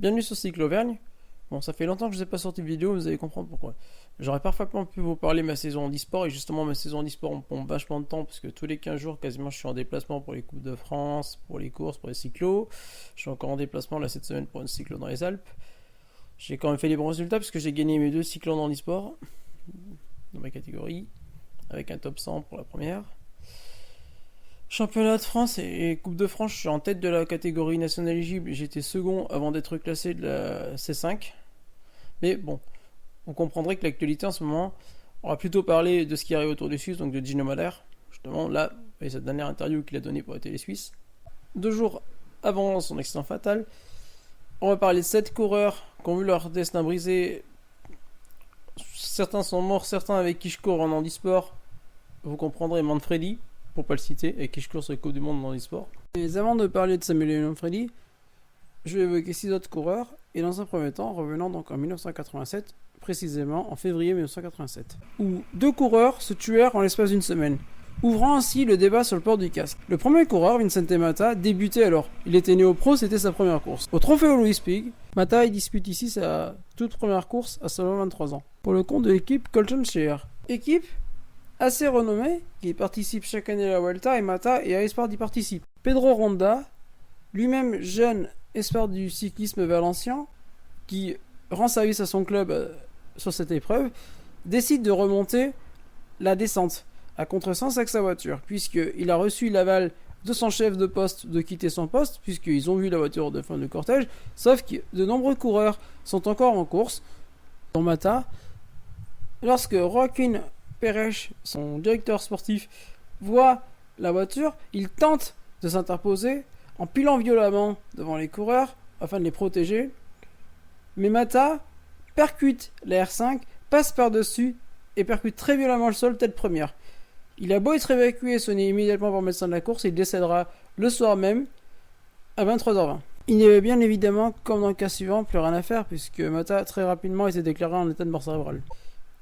Bienvenue sur Cycle Auvergne. Bon, ça fait longtemps que je n'ai pas sorti de vidéo, vous allez comprendre pourquoi. J'aurais parfaitement pu vous parler de ma saison en e-sport, et justement ma saison en e-sport me prend vachement de temps, parce que tous les 15 jours, quasiment, je suis en déplacement pour les Coupes de France, pour les courses, pour les cyclos. Je suis encore en déplacement là cette semaine pour un cyclo dans les Alpes. J'ai quand même fait des bons résultats, puisque j'ai gagné mes 2 cyclons dans l'e-sport, dans ma catégorie, avec un top 100 pour la première. Championnat de France et Coupe de France, je suis en tête de la catégorie nationale éligible. J'étais second avant d'être classé de la C5. Mais bon, vous comprendrez que l'actualité en ce moment, on va plutôt parler de ce qui arrive autour des Suisses, donc de Gino Madère. Justement, là, et cette dernière interview qu'il a donnée pour la télé suisse. 2 jours avant son accident fatal, on va parler de 7 coureurs qui ont vu leur destin brisé. Certains sont morts, certains avec qui je cours en handisport. Vous comprendrez Manfredi, pour pas le citer, avec qui je cours sur les Coupes du Monde dans l'e-sport. Mais avant de parler de Samuel et Manfredi, je vais évoquer 6 autres coureurs, et dans un premier temps, revenant donc en 1987, précisément en février 1987, où 2 coureurs se tuèrent en l'espace d'une semaine, ouvrant ainsi le débat sur le port du casque. Le premier coureur, Vincente Mata, débutait alors. Il était né au pro, c'était sa première course. Au Trofeo Louis Pig, Mata dispute ici sa toute première course à seulement 23 ans, pour le compte de l'équipe Colton Shear. Équipe assez renommée, qui participe chaque année à la Vuelta, et Mata et Aespar y participent. Pedro Ronda, lui-même jeune espoir du cyclisme valencien, qui rend service à son club sur cette épreuve, décide de remonter la descente à contresens avec sa voiture, puisqu'il a reçu l'aval de son chef de poste de quitter son poste, puisqu'ils ont vu la voiture de fin de cortège, sauf que de nombreux coureurs sont encore en course, dont Mata. Lorsque Joaquin Pérez, son directeur sportif, voit la voiture, il tente de s'interposer en pilant violemment devant les coureurs afin de les protéger. Mais Mata percute la R5, passe par-dessus et percute très violemment le sol tête première. Il a beau être évacué et sonné immédiatement par le médecin de la course, il décédera le soir même à 23h20. Il n'y avait bien évidemment, comme dans le cas suivant, plus rien à faire puisque Mata très rapidement était déclaré en état de mort cérébrale.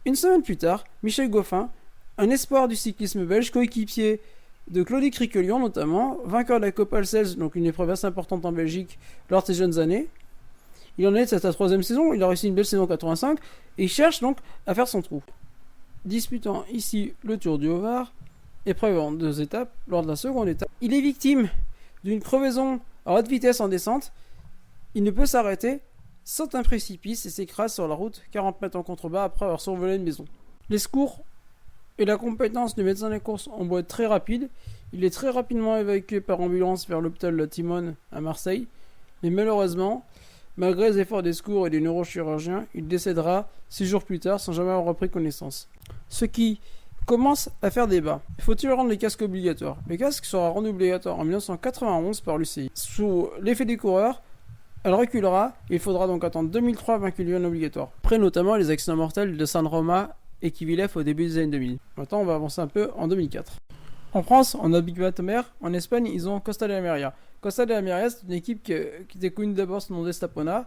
Une semaine plus tard, Michel Goffin, un espoir du cyclisme belge, coéquipier de Claudic Riquelion notamment, vainqueur de la Copa Alsace, donc une épreuve assez importante en Belgique lors de ses jeunes années. Il en est de sa 3e saison, il a réussi une belle saison 85 et il cherche donc à faire son trou. Disputant ici le Tour du Haut-Var, épreuve en 2 étapes, lors de la seconde étape, il est victime d'une crevaison à haute vitesse en descente. Il ne peut s'arrêter, saute un précipice et s'écrase sur la route 40 mètres en contrebas après avoir survolé une maison. Les secours et la compétence du médecin des courses ont beau être très rapide, il est très rapidement évacué par ambulance vers l'hôpital La Timone à Marseille, mais malheureusement, malgré les efforts des secours et des neurochirurgiens, il décédera 6 jours plus tard sans jamais avoir repris connaissance. Ce qui commence à faire débat. Faut-il rendre les casques obligatoires ? Le casque sera rendu obligatoire en 1991 par l'UCI. Sous l'effet des coureurs, elle reculera et il faudra donc attendre 2003 avant qu'elle devienne obligatoire. Après notamment les accidents mortels de San Roma et Kivilev au début des années 2000. Maintenant on va avancer un peu en 2004. En France, on a Big Batomer. En Espagne, ils ont Costa de la Meria. Costa de la Meria, c'est une équipe qui était connue d'abord sous le nom d'Estapona.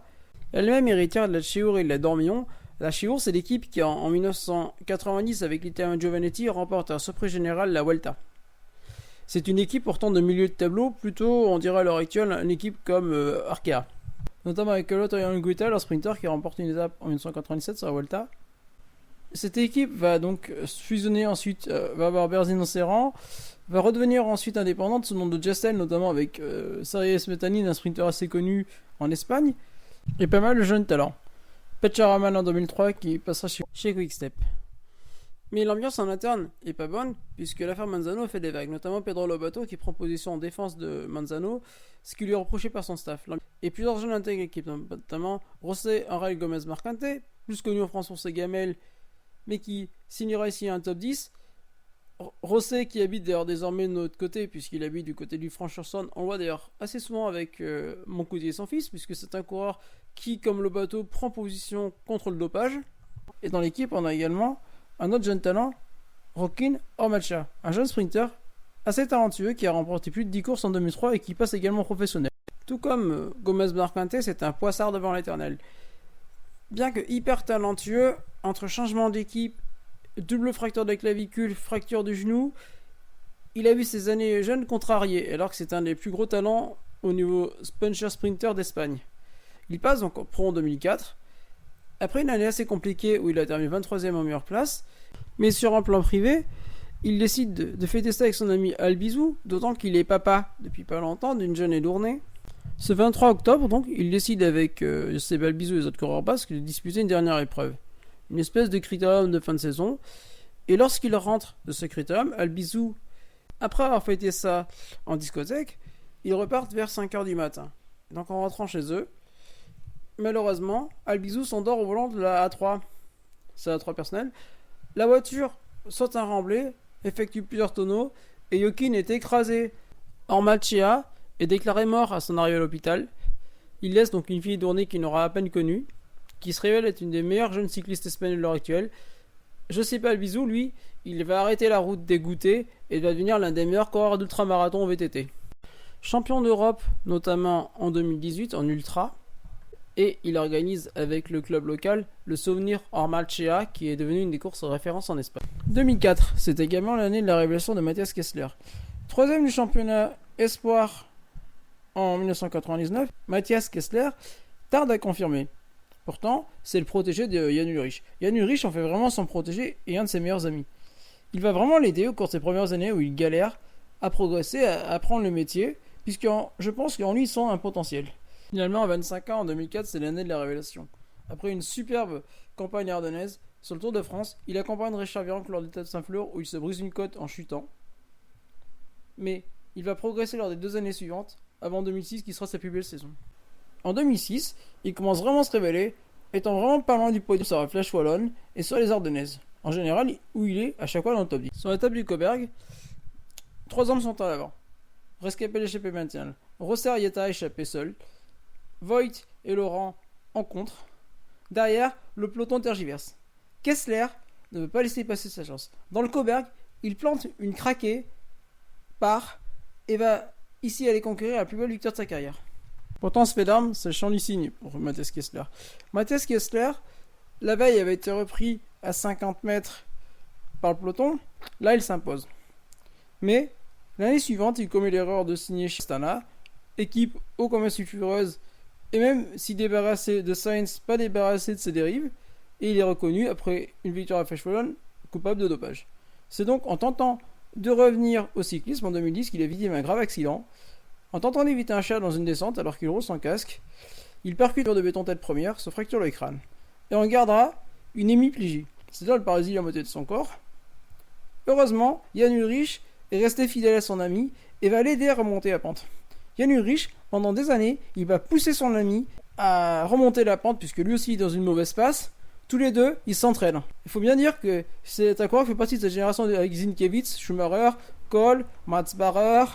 Elle-même héritière de la Chiour et de la Dormion. La Chiour, c'est l'équipe qui, en 1990, avec l'Italien Giovanetti, remporte à surprise générale la Vuelta. C'est une équipe pourtant de milieu de tableau, plutôt, on dirait à l'heure actuelle, une équipe comme Arkea. Notamment avec Lotto Anguita, leur sprinter qui remporte une étape en 1997 sur la Vuelta. Cette équipe va donc fusionner ensuite, va avoir Berzin dans ses rangs, va redevenir ensuite indépendante sous le nom de Gestel, notamment avec Sergei Smetany, un sprinter assez connu en Espagne, et pas mal de jeunes talents. Petcharaman en 2003 qui passera chez Quickstep. Mais l'ambiance en interne est pas bonne, puisque l'affaire Manzano fait des vagues, notamment Pedro Lobato qui prend position en défense de Manzano, ce qui lui est reproché par son staff. Et plusieurs jeunes intègrent l'équipe, notamment José Angel Gomez Marcante, plus connu en France pour ses gamelles, mais qui signera ici un top 10. José qui habite d'ailleurs désormais de notre côté, puisqu'il habite du côté du Franche-sur-Saône, on le voit d'ailleurs assez souvent avec mon cousin et son fils, puisque c'est un coureur qui, comme Lobato, prend position contre le dopage. Et dans l'équipe, on a également un autre jeune talent, Joaquin Ormacha, un jeune sprinter assez talentueux qui a remporté plus de 10 courses en 2003 et qui passe également professionnel. Tout comme Gomez Marcante, c'est un poissard devant l'éternel. Bien que hyper talentueux, entre changement d'équipe, double fracture de la clavicule, fracture du genou, il a vu ses années jeunes contrariées, alors que c'est un des plus gros talents au niveau puncher sprinter d'Espagne. Il passe donc pro en 2004. Après une année assez compliquée où il a terminé 23e en meilleure place, mais sur un plan privé, il décide de fêter ça avec son ami Albizou, d'autant qu'il est papa depuis pas longtemps d'une jeune Édournée. Ce 23 octobre, donc, il décide avec Seb Albizou et les autres coureurs basques de disputer une dernière épreuve. Une espèce de critérium de fin de saison. Et lorsqu'il rentre de ce critérium, Albizou, après avoir fêté ça en discothèque, ils repartent vers 5h du matin. Donc en rentrant chez eux, malheureusement, Albizou s'endort au volant de la A3. C'est la A3 personnelle. La voiture saute un remblai, effectue plusieurs tonneaux, et Jokin est écrasé en Malchea est déclaré mort à son arrivée à l'hôpital. Il laisse donc une fille Édournée qu'il n'aura à peine connue, qui se révèle être une des meilleures jeunes cyclistes espagnoles de l'heure actuelle. Je sais pas, Albizou, lui, il va arrêter la route dégoûté et va devenir l'un des meilleurs coureurs d'ultramarathon au VTT. Champion d'Europe, notamment en 2018 en ultra, et il organise avec le club local le Souvenir Ormalchea, qui est devenu une des courses de référence en Espagne. 2004, c'est également l'année de la révélation de Matthias Kessler. Troisième du championnat espoir en 1999, Matthias Kessler tarde à confirmer. Pourtant, c'est le protégé de Jan Ullrich. Jan Ullrich en fait vraiment son protégé et un de ses meilleurs amis. Il va vraiment l'aider au cours de ses premières années où il galère à progresser, à apprendre le métier, puisque je pense qu'en lui, il sent un potentiel. Finalement, à 25 ans, en 2004, c'est l'année de la révélation. Après une superbe campagne ardennaise, sur le Tour de France, il accompagne Richard Virenque lors de l'étape de Saint-Flour où il se brise une côte en chutant. Mais il va progresser lors des 2 années suivantes, avant 2006 qui sera sa plus belle saison. En 2006, il commence vraiment à se révéler, étant vraiment pas loin du podium sur la Flèche Wallonne et sur les Ardennaises. En général, où il est à chaque fois dans le top 10. Sur l'étape du Coberg, 3 hommes sont à l'avant. Rescapé l'échappé maintien. Rosser Yeta échappé seul. Voigt et Laurent en contre. Derrière, le peloton tergiverse. Kessler ne veut pas laisser passer sa chance. Dans le Coberg, il plante une craquée, part et va ici aller conquérir la plus belle victoire de sa carrière. Pourtant, ce fait d'armes, c'est le champ du cygne pour Matthias Kessler. Matthias Kessler, la veille, avait été repris à 50 mètres par le peloton. Là, il s'impose. Mais l'année suivante, il commet l'erreur de signer chez Astana, équipe ô combien sulfureuse, et même si débarrassé de Sainz, pas débarrassé de ses dérives, et il est reconnu, après une victoire à Flèche-Wallonne, coupable de dopage. C'est donc en tentant de revenir au cyclisme en 2010 qu'il a victime d'un grave accident. En tentant d'éviter un chat dans une descente alors qu'il roule sans casque, il percute le de béton tête première, se fracture le crâne. Et en gardera une hémiplégie, c'est-à-dire le paralysie de la moitié de son corps. Heureusement, Jan Ullrich est resté fidèle à son ami et va l'aider à remonter la pente. Jan Ullrich, pendant des années, il va pousser son ami à remonter la pente puisque lui aussi est dans une mauvaise passe. Tous les deux, ils s'entraînent. Il faut bien dire que c'est un coureur qui fait partie de cette génération avec Zinkevitz, Schumacher, Kohl, Mats Barer,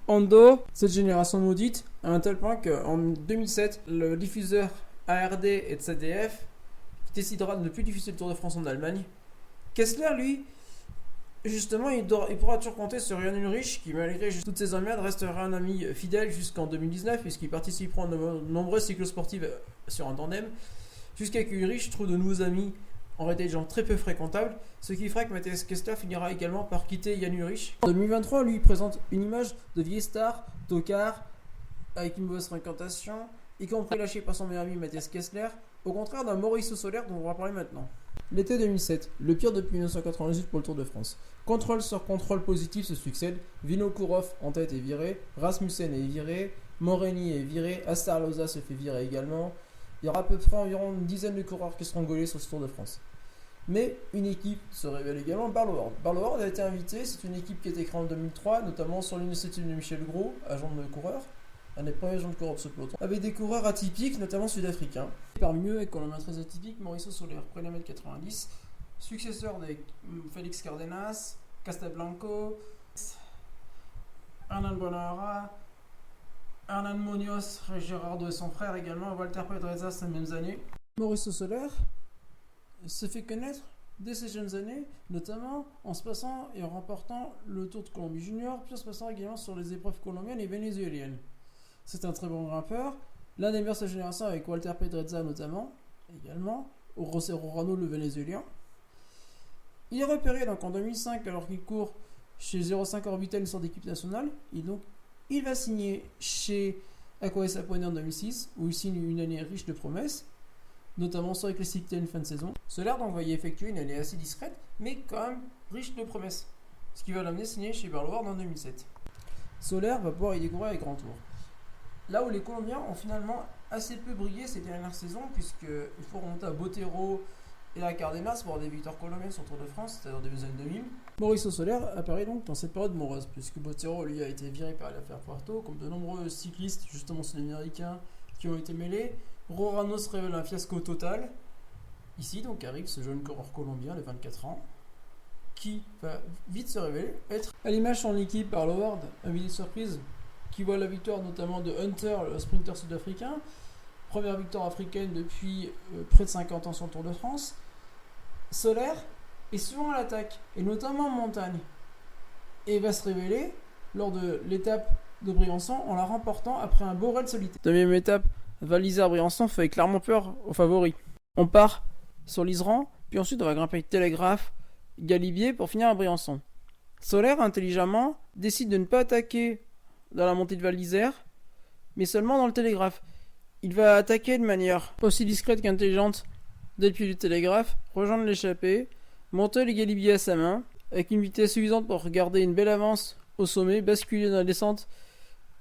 Hondo. Cette génération maudite, à un tel point qu'en 2007, le diffuseur ARD et ZDF décidera de ne plus diffuser le Tour de France en Allemagne. Kessler, lui, justement, il pourra toujours compter sur Jan Ullrich, qui malgré toutes ses emmerdades restera un ami fidèle jusqu'en 2019, puisqu'il participera à de nombreuses cyclosportives sur un tandem, jusqu'à ce qu'Ullrich trouve de nouveaux amis, en réalité des gens très peu fréquentables, ce qui fera que Matthias Kessler finira également par quitter Jan Ullrich. En 2023, lui, il présente une image de vieille star, tocard, avec une mauvaise fréquentation, y compris lâché par son meilleur ami Matthias Kessler, au contraire d'un Maurice Solaire dont on va parler maintenant. L'été 2007, le pire depuis 1998 pour le Tour de France. Contrôle sur contrôle positif se succèdent. Vinokourov en tête est viré, Rasmussen est viré, Moreni est viré, Astarloza se fait virer également. Il y aura à peu près environ une dizaine de coureurs qui seront gaulés sur ce Tour de France. Mais une équipe se révèle également, Barloworld. Barloworld a été invité, c'est une équipe qui a été créée en 2003, notamment sur l'initiative de Michel Gros, agent de coureur, un des premiers agents de coureur de ce peloton, avec des coureurs atypiques, notamment sud-africains. Parmi eux, avec un très atypique, Mauricio Soler, premier 1m90, successeur de Félix Cardenas, Castelblanco, Hernan Bonara, Hernan Munoz, Gerardo et son frère également, Walter Pedreza ces mêmes années. Mauricio Soler se fait connaître dès ses jeunes années, notamment en se passant et en remportant le Tour de Colombie Junior, puis en se passant également sur les épreuves colombiennes et vénézuéliennes. C'est un très bon grimpeur, l'un des meilleurs de sa génération avec Walter Pedreza notamment, également, au José Rorano le vénézuélien. Il est repéré donc en 2005 alors qu'il court chez 05 Orbital, une sorte d'équipe nationale, et donc il va signer chez Aquae Sapone en 2006, où il signe une année riche de promesses, notamment sur les classiques une fin de saison. Soler donc va y effectuer une année assez discrète, mais quand même riche de promesses, ce qui va l'amener signer chez Barloworld en 2007. Soler va pouvoir y découvrir les grands tours. Là où les Colombiens ont finalement assez peu brillé ces dernières saisons, puisqu'il faut remonter à Botero et à Cardenas pour avoir des victoires colombiennes sur Tour de France, c'est-à-dire des années 2000. Mauricio Soler apparaît donc dans cette période morose, puisque Botero lui a été viré par l'affaire Puerto, comme de nombreux cyclistes, justement sud-américains, qui ont été mêlés. Rorano se révèle un fiasco total. Ici donc arrive ce jeune coureur colombien de 24 ans, qui va vite se révéler être à l'image son équipe par Barloworld, un billet de surprise, qui voit la victoire notamment de Hunter, le sprinter sud-africain, première victoire africaine depuis près de 50 ans sur le Tour de France. Soler est souvent à l'attaque, et notamment en montagne, et va se révéler lors de l'étape de Briançon en la remportant après un beau raid solitaire. Deuxième étape, Val-d'Isère-Briançon fait clairement peur aux favoris. On part sur l'Iseran, puis ensuite on va grimper Télégraphe, Galibier pour finir à Briançon. Soler, intelligemment, décide de ne pas attaquer dans la montée de Val d'Isère, mais seulement dans le Télégraphe. Il va attaquer de manière aussi discrète qu'intelligente dès le pied du Télégraphe, rejoindre l'échappée, monter les Galibiers à sa main, avec une vitesse suffisante pour garder une belle avance au sommet, basculer dans la descente,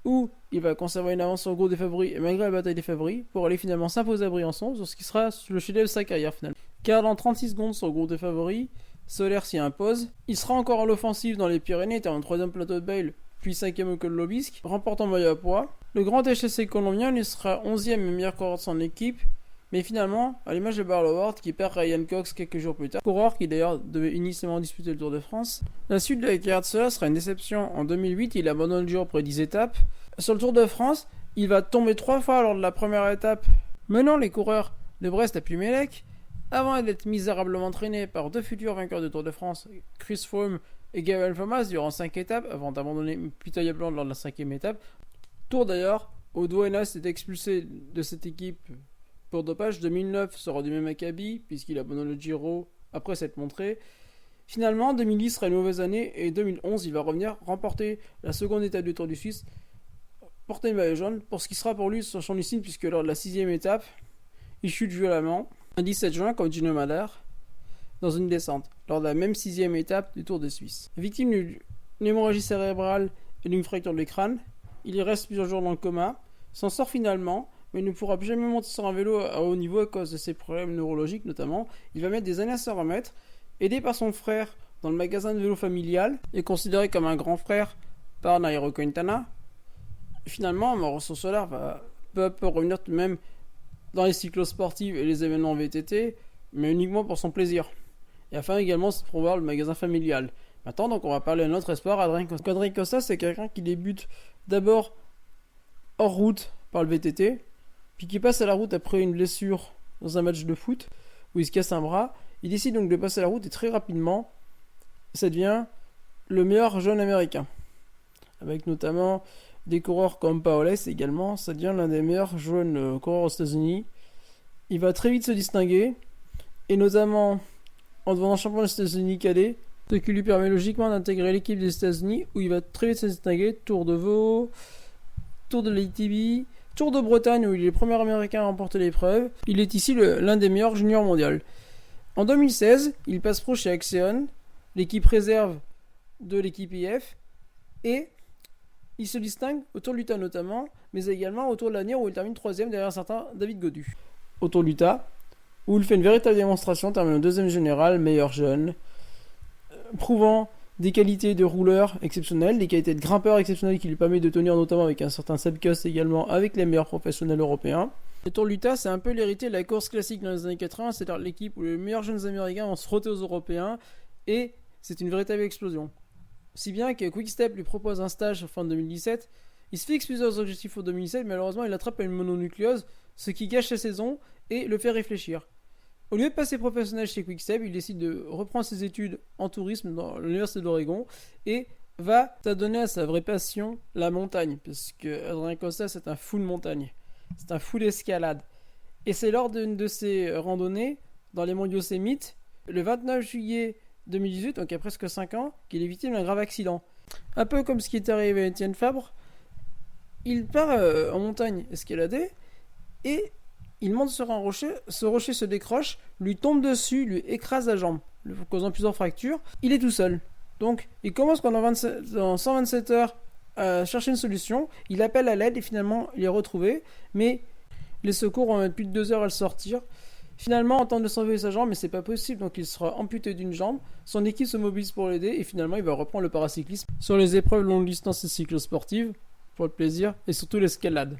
où il va conserver une avance sur le groupe des favoris et malgré la bataille des favoris, pour aller finalement s'imposer à Briançon, sur ce qui sera le chef-d'œuvre de sa carrière finalement. Car dans 36 secondes sur le groupe des favoris, Soler s'y impose. Il sera encore à l'offensive dans les Pyrénées, en 3ème plateau de Bayle, puis 5ème au col de l'Aubisque, remportant maillot à poids. Le grand HSC colombien lui sera 11ème et meilleur coureur de son équipe, mais finalement, à l'image de Barloworld qui perd Ryan Cox quelques jours plus tard, coureur qui d'ailleurs devait initialement disputer le Tour de France. La suite de la carrière de Soler sera une déception. En 2008, il abandonne le Giro après 10 étapes. Sur le Tour de France, il va tomber 3 fois lors de la première étape, menant les coureurs de Brest à Plumelec, avant d'être misérablement traîné par 2 futurs vainqueurs de Tour de France, Chris Froome et Gabriel Thomas, durant 5 étapes, avant d'abandonner pitoyablement lors de la 5ème étape. Tour d'ailleurs, Oduena s'est expulsé de cette équipe pour dopage. 2009 sera du même acabit, puisqu'il abandonne le Giro après s'être montré. Finalement, 2010 sera une mauvaise année, et 2011, il va revenir remporter la seconde étape du Tour du Suisse, porter une maillot jaune, pour ce qui sera pour lui son champ du signe, puisque lors de la 6ème étape, il chute violemment, un 17 juin, comme Gino Madar, dans une descente, lors de la même 6ème étape du Tour de Suisse. Victime d'une hémorragie cérébrale et d'une fracture du crâne, il y reste plusieurs jours dans le coma, s'en sort finalement, mais ne pourra plus jamais monter sur un vélo à haut niveau à cause de ses problèmes neurologiques notamment. Il va mettre des années à se remettre, aidé par son frère dans le magasin de vélo familial, et considéré comme un grand frère par Nairo Quintana. Finalement, Mauricio Soler va peu à peu revenir tout de même dans les cyclosportives et les événements VTT, mais uniquement pour son plaisir. Et afin également de promouvoir le magasin familial. Maintenant, donc, on va parler d'un autre espoir, Adrien Costa. Adrien Costa, c'est quelqu'un qui débute d'abord hors route par le VTT, puis qui passe à la route après une blessure dans un match de foot, où il se casse un bras. Il décide donc de passer à la route et très rapidement, ça devient le meilleur jeune américain. Avec notamment des coureurs comme Paoles également, ça devient l'un des meilleurs jeunes coureurs aux États-Unis. Il va très vite se distinguer, et notamment en devenant champion des États-Unis cadet, ce qui lui permet logiquement d'intégrer l'équipe des États-Unis, où il va très vite se distinguer. Tour de Vaud, Tour de l'ATB, Tour de Bretagne, où il est le premier américain à remporter l'épreuve. Il est ici l'un des meilleurs juniors mondiaux. En 2016, il passe pro chez Axion, l'équipe réserve de l'équipe IF, et il se distingue au Tour de l'Utah notamment, mais également au Tour de l'Anière où il termine 3ème derrière un certain David Gaudu. Au Tour de l'Utah, où il fait une véritable démonstration, terminant 2ème général, meilleur jeune, prouvant des qualités de rouleur exceptionnelles, des qualités de grimpeur exceptionnelles qui lui permettent de tenir notamment avec un certain Seb Kuss également avec les meilleurs professionnels européens. Le Tour de l'Utah, c'est un peu l'héritier de la course classique dans les années 80, c'est-à-dire l'équipe où les meilleurs jeunes américains vont se frotter aux européens, et c'est une véritable explosion. Si bien que Quick-Step lui propose un stage fin 2017, il se fixe plusieurs objectifs pour 2017, mais malheureusement il attrape une mononucléose, ce qui gâche sa saison et le fait réfléchir. Au lieu de passer professionnel chez Quick-Step, il décide de reprendre ses études en tourisme dans l'université d'Oregon et va s'adonner à sa vraie passion, la montagne, parce que Adrien Costa c'est un fou de montagne, c'est un fou d'escalade. Et c'est lors d'une de ses randonnées dans les monts Yosemite, le 29 juillet 2018, donc il y a presque 5 ans, qu'il est victime d'un grave accident. Un peu comme ce qui est arrivé à Étienne Fabre, Il part en montagne escalader et il monte sur un rocher. Ce rocher se décroche, lui tombe dessus, lui écrase la jambe, lui causant plusieurs fractures. Il est tout seul. Donc, il commence pendant 127 heures à chercher une solution. Il appelle à l'aide et finalement, il est retrouvé. Mais les secours vont mettre plus de 2 heures à le sortir. Finalement, on tente de sauver sa jambe, mais c'est pas possible, donc il sera amputé d'une jambe. Son équipe se mobilise pour l'aider et finalement, il va reprendre le paracyclisme sur les épreuves longue distance et cyclosportives pour le plaisir et surtout l'escalade.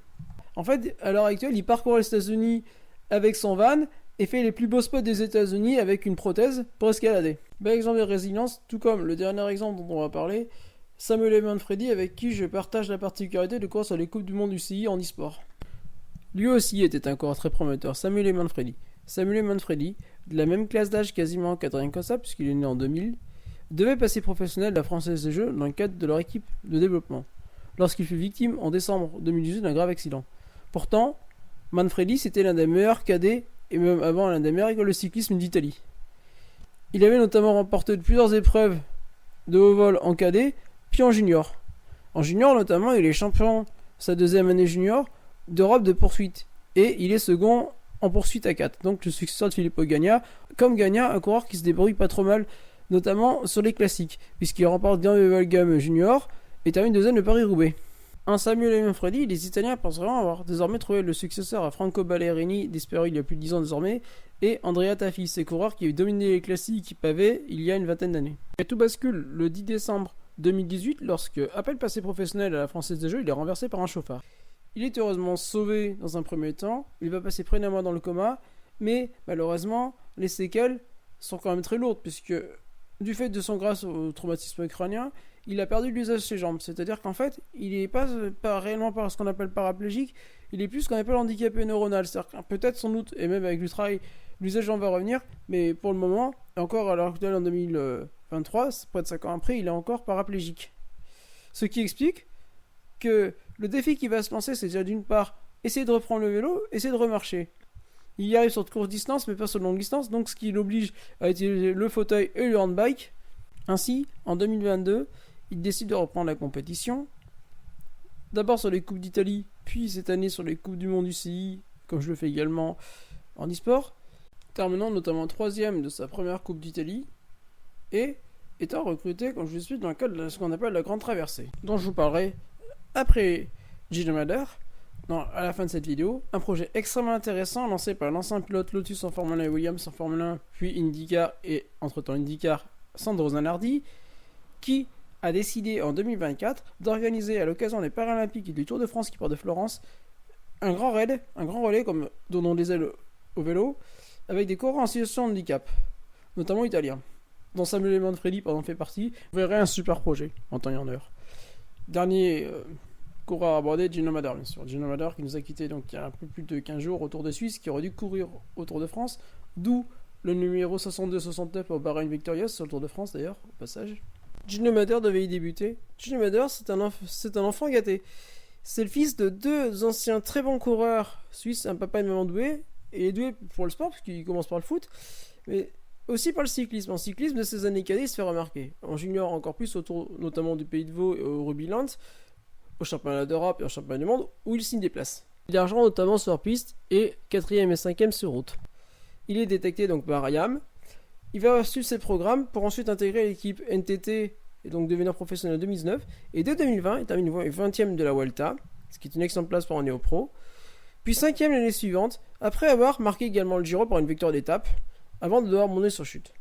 En fait, à l'heure actuelle, il parcourt les États-Unis avec son van et fait les plus beaux spots des États-Unis avec une prothèse pour escalader. Bel exemple de résilience, tout comme le dernier exemple dont on va parler, Samuel Manfredi, avec qui je partage la particularité de courir sur les Coupes du Monde UCI en e-sport. Lui aussi était un coureur très prometteur, Samuel Manfredi. Samuel Manfredi, de la même classe d'âge quasiment qu'Adrien Cossa, puisqu'il est né en 2000, devait passer professionnel de la Française des Jeux dans le cadre de leur équipe de développement, lorsqu'il fut victime en décembre 2018 d'un grave accident. Pourtant, Manfredi c'était l'un des meilleurs cadets et même avant l'un des meilleurs écoles de cyclisme d'Italie. Il avait notamment remporté plusieurs épreuves de haut vol en cadet, puis en junior. En junior notamment, il est champion sa deuxième année junior d'Europe de poursuite et il est second en poursuite à 4, donc le successeur de Filippo Ganna. Comme Ganna, un coureur qui se débrouille pas trop mal, notamment sur les classiques, puisqu'il remporte bien le Valgame Junior et termine deuxième de Paris-Roubaix. Un Samuel Manfredi, les Italiens pensent vraiment avoir désormais trouvé le successeur à Franco Ballerini, disparu il y a plus de 10 ans désormais, et Andrea Taffi, ces coureurs qui avaient dominé les classiques pavés il y a une vingtaine d'années. Et tout bascule le 10 décembre 2018, lorsque, à peine passé professionnel à la Française des Jeux, il est renversé par un chauffard. Il est heureusement sauvé dans un premier temps, il va passer près d'un mois dans le coma, mais malheureusement, les séquelles sont quand même très lourdes, puisque du fait de son grâce au traumatisme crânien, il a perdu l'usage de ses jambes. C'est-à-dire qu'en fait, il n'est pas réellement ce qu'on appelle paraplégique, il est plus ce qu'on appelle handicapé neuronal. C'est-à-dire que peut-être sans doute, et même avec le travail, l'usage de jambes va revenir, mais pour le moment, et encore à l'heure actuelle en 2023, près de 5 ans après, il est encore paraplégique. Ce qui explique que le défi qui va se lancer, c'est déjà d'une part essayer de reprendre le vélo, essayer de remarcher. Il y arrive sur de courtes distances, mais pas sur de longues distances, donc ce qui l'oblige à utiliser le fauteuil et le handbike. Ainsi, en 2022, il décide de reprendre la compétition. D'abord sur les Coupes d'Italie, puis cette année sur les Coupes du Monde UCI, comme je le fais également en e-sport, terminant notamment 3ème de sa première Coupe d'Italie, et étant recruté, comme je le suis, dans le cadre de ce qu'on appelle la Grande Traversée, dont je vous parlerai après Gino Madère, à la fin de cette vidéo. Un projet extrêmement intéressant lancé par l'ancien pilote Lotus en Formule 1 et Williams en Formule 1, puis IndyCar et entre-temps IndyCar, Sandro Zanardi, qui a décidé en 2024 d'organiser à l'occasion des Paralympiques et du Tour de France qui part de Florence un grand relais comme donnant des ailes au vélo, avec des coureurs en situation de handicap, notamment italiens, dont Samuel Manfredi fait partie. Vous verrez un super projet en temps et en heure. Dernier coureur abordé, Gino Madère, bien sûr. Gino Madère qui nous a quitté donc il y a un peu plus de 15 jours au Tour de Suisse, qui aurait dû courir au Tour de France, d'où le numéro 62-69 au Bahreïn Victorious sur le Tour de France d'ailleurs, au passage. Gino Madère devait y débuter. Gino Madère, c'est un enfant gâté. C'est le fils de 2 anciens très bons coureurs suisses, un papa et une maman doués. Et il est doué pour le sport, parce qu'il commence par le foot, mais aussi par le cyclisme. En cyclisme, de ces années cadets, il se fait remarquer. En junior, encore plus, autour notamment du Pays de Vaud et au Rugbyland, au championnat d'Europe et au championnat du monde, où il signe des places. Il est argent notamment sur piste et 4ème et 5ème sur route. Il est détecté donc par IAM. Il va suivre ses programmes pour ensuite intégrer l'équipe NTT et donc devenir professionnel en 2019. Et dès 2020, il termine 20ème de la Vuelta, ce qui est une excellente place pour un néo-pro. Puis 5ème l'année suivante, après avoir marqué également le Giro par une victoire d'étape, avant de devoir monter sur chute.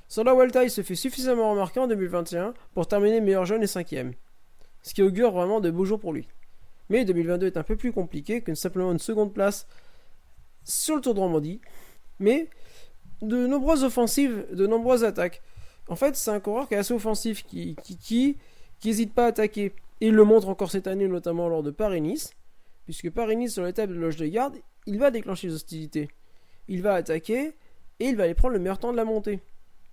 Sur la Vuelta, il se fait suffisamment remarquer en 2021 pour terminer meilleur jeune et 5ème. Ce qui augure vraiment de beaux jours pour lui. Mais 2022 est un peu plus compliqué que simplement une seconde place sur le Tour de Romandie. Mais de nombreuses offensives, de nombreuses attaques. En fait, c'est un coureur qui est assez offensif, qui n'hésite pas à attaquer. Et il le montre encore cette année, notamment lors de Paris-Nice. Puisque Paris-Nice, sur l'étape de Loge-de-Garde, il va déclencher les hostilités. Il va attaquer et il va aller prendre le meilleur temps de la montée.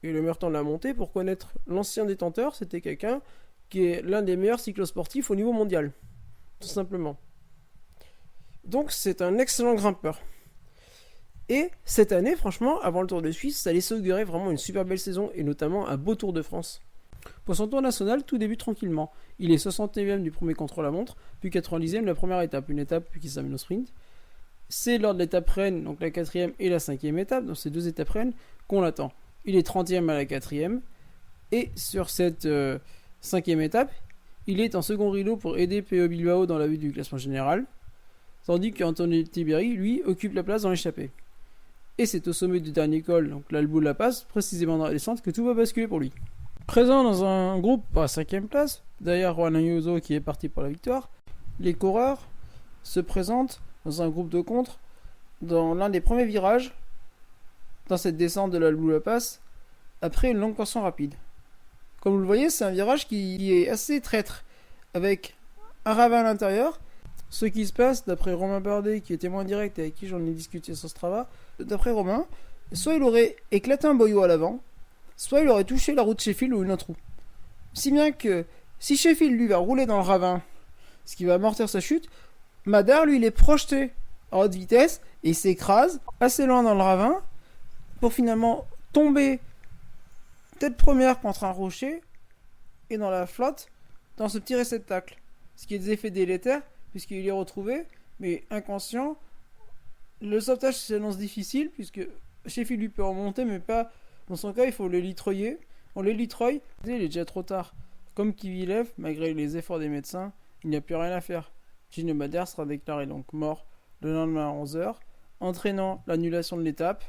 Et le meilleur temps de la montée, pour connaître l'ancien détenteur, c'était quelqu'un qui est l'un des meilleurs cyclosportifs au niveau mondial. Tout simplement. Donc c'est un excellent grimpeur. Et cette année, franchement, avant le Tour de Suisse, ça laissait augurer vraiment une super belle saison, et notamment un beau Tour de France. Pour son tour national, tout débute tranquillement. Il est 69e du premier contre-la-montre, puis 90e de la première étape, une étape qui s'amène au sprint. C'est lors de l'étape reine, donc la 4e et la 5e étape, donc ces 2 étapes reines, qu'on l'attend. Il est 30e à la 4e, et sur cette 5e étape, il est en second rideau pour aider Pello Bilbao dans la vue du classement général, tandis qu'Antonio Tiberi, lui, occupe la place dans l'échappée. Et c'est au sommet du dernier col, donc l'Albou de la Passe, précisément dans la descente, que tout va basculer pour lui. Présent dans un groupe à la 5e place, derrière Juan Ayuso qui est parti pour la victoire, les coureurs se présentent dans un groupe de contre dans l'un des premiers virages dans cette descente de l'Albou de la Passe, après une longue portion rapide. Comme vous le voyez, c'est un virage qui est assez traître, avec un ravin à l'intérieur. Ce qui se passe, d'après Romain Bardet, qui est témoin direct et avec qui j'en ai discuté sur Strava, d'après Romain, soit il aurait éclaté un boyau à l'avant, soit il aurait touché la route Sheffield ou une autre roue. Si bien que, si Sheffield lui va rouler dans le ravin, ce qui va amortir sa chute, Madar lui il est projeté à haute vitesse et il s'écrase assez loin dans le ravin pour finalement tomber tête première contre un rocher et dans la flotte dans ce petit réceptacle. Ce qui est des effets délétères puisqu'il est retrouvé mais inconscient. Le sauvetage s'annonce difficile puisque Sheffield lui peut remonter mais pas dans son cas. Il faut le litroyer. On le litroye, il est déjà trop tard. Comme Kivilev, malgré les efforts des médecins, il n'y a plus rien à faire. Gino Madar sera déclaré donc mort le lendemain à 11h, entraînant l'annulation de l'étape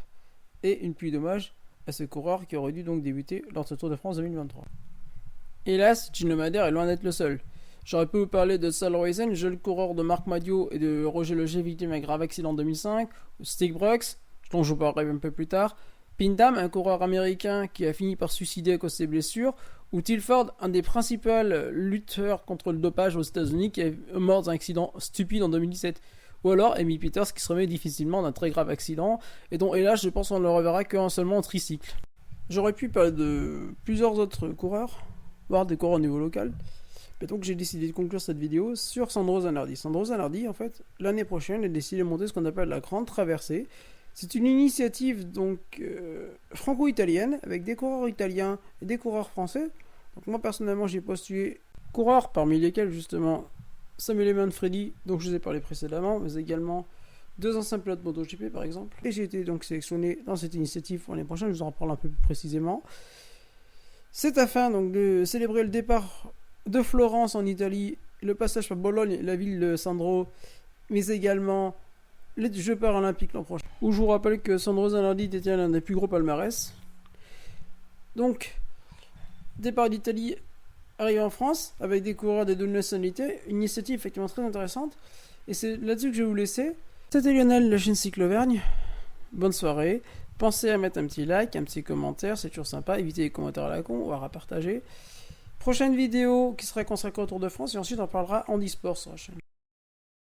et une pluie d'hommage à ce coureur qui aurait dû donc débuter lors de ce Tour de France 2023. Hélas, Gino Madar est loin d'être le seul. J'aurais pu vous parler de Sal Roysen, jeune coureur de Marc Madiot et de Roger Leger, victime d'un grave accident en 2005, ou Stig Brooks, dont je vous parlerai un peu plus tard, Pindam, un coureur américain qui a fini par se suicider à cause de ses blessures, ou Tilford, un des principaux lutteurs contre le dopage aux États-Unis qui est mort dans un accident stupide en 2017. Ou alors Amy Peters qui se remet difficilement d'un très grave accident et dont hélas je pense qu'on ne le reverra qu'en seulement en tricycle. J'aurais pu parler de plusieurs autres coureurs, voire des coureurs au niveau local. Et donc j'ai décidé de conclure cette vidéo sur Sandro Zanardi. Sandro Zanardi, en fait, l'année prochaine, a décidé de monter ce qu'on appelle la Grande Traversée. C'est une initiative donc franco-italienne avec des coureurs italiens et des coureurs français. Donc moi personnellement j'ai postulé coureurs parmi lesquels justement Samuele Manfredi, dont je vous ai parlé précédemment, mais également 2 anciens pilotes MotoGP par exemple. Et j'ai été donc sélectionné dans cette initiative pour l'année prochaine, je vous en parle un peu plus précisément. C'est afin donc de célébrer le départ de Florence en Italie, le passage par Bologne, la ville de Sandro, mais également les Jeux paralympiques l'an prochain. Où je vous rappelle que Sandro Zanardi détient l'un des plus gros palmarès. Donc, départ d'Italie, arrivé en France, avec des coureurs des 2 nationalités, une initiative effectivement très intéressante. Et c'est là-dessus que je vais vous laisser. C'était Lionel, la chaîne Cycle Auvergne. Bonne soirée. Pensez à mettre un petit like, un petit commentaire, c'est toujours sympa. Évitez les commentaires à la con, voire à partager. Prochaine vidéo qui sera consacrée au Tour de France, et ensuite on parlera handisport sur la chaîne.